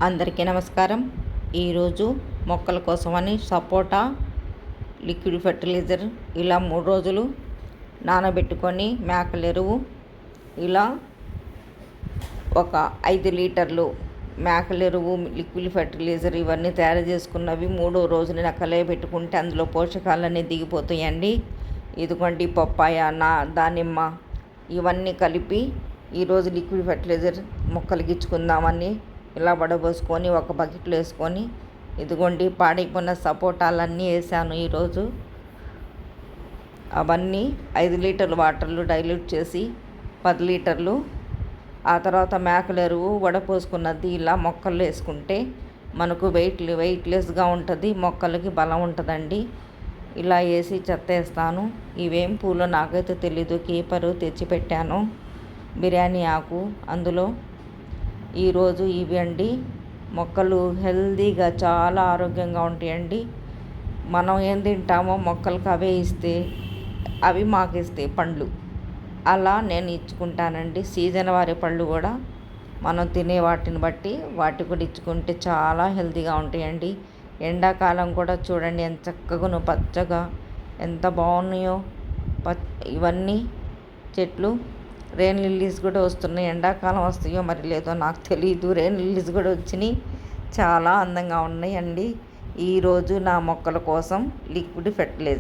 అందరికీ నమస్కారం. ఈరోజు మొక్కల కోసమని సపోటా లిక్విడ్ ఫెర్టిలైజర్ ఇలా 3 రోజులు నానబెట్టుకొని మేకల ఎరువు ఇలా ఒక 5 లీటర్లు మేకల ఎరువు లిక్విడ్ ఫెర్టిలైజర్ ఇవన్నీ తయారు చేసుకున్నవి 3వ రోజున నక్కలే పెట్టుకుంటే అందులో పోషకాలన్నీ దిగిపోతాయండి. ఇదిగోండి పప్పాయ, దానిమ్మ ఇవన్నీ కలిపి ఈరోజు లిక్విడ్ ఫెర్టిలైజర్ మొక్కలకి ఇచ్చుకుందామని ఇలా వడబోసుకొని ఒక బకెట్లో వేసుకొని ఇదిగోండి పాడైపోయిన సపోటాలన్నీ వేసాను ఈరోజు. అవన్నీ 5 లీటర్లు వాటర్లు డైల్యూట్ చేసి 10 లీటర్లు ఆ తర్వాత మేకల ఎరువు వడపోసుకున్నది ఇలా మొక్కలు వేసుకుంటే మనకు వెయిట్లెస్గా ఉంటుంది, మొక్కలకి బలం ఉంటుందండి. ఇలా వేసి చెత్త వేస్తాను. ఇవేం పూలు నాకైతే తెలీదు, కీపరు తెచ్చిపెట్టాను. బిర్యానీ ఆకు అందులో. ఈరోజు ఇవి అండి. మొక్కలు హెల్తీగా చాలా ఆరోగ్యంగా ఉంటాయండి. మనం ఏం తింటామో మొక్కలకు అవే ఇస్తే అవి మాకు ఇస్తాయి పండ్లు. అలా నేను ఇచ్చుకుంటానండి. సీజన్ వారి పళ్ళు కూడా మనం తినే వాటిని బట్టి వాటి కూడా ఇచ్చుకుంటే చాలా హెల్తీగా ఉంటాయండి. ఎండాకాలం కూడా చూడండి ఎంత చక్కగా పచ్చగా ఎంత బాగున్నాయో ఇవన్నీ చెట్లు. రెయిన్ లిల్లీస్ కూడా వస్తున్నాయి. ఎండాకాలం వస్తాయో మరి లేదో నాకు తెలియదు. రెయిన్ లిల్లీస్ కూడా వచ్చినాయి, చాలా అందంగా ఉన్నాయండి. ఈరోజు నా మొక్కల కోసం లిక్విడ్ ఫెర్టిలైజర్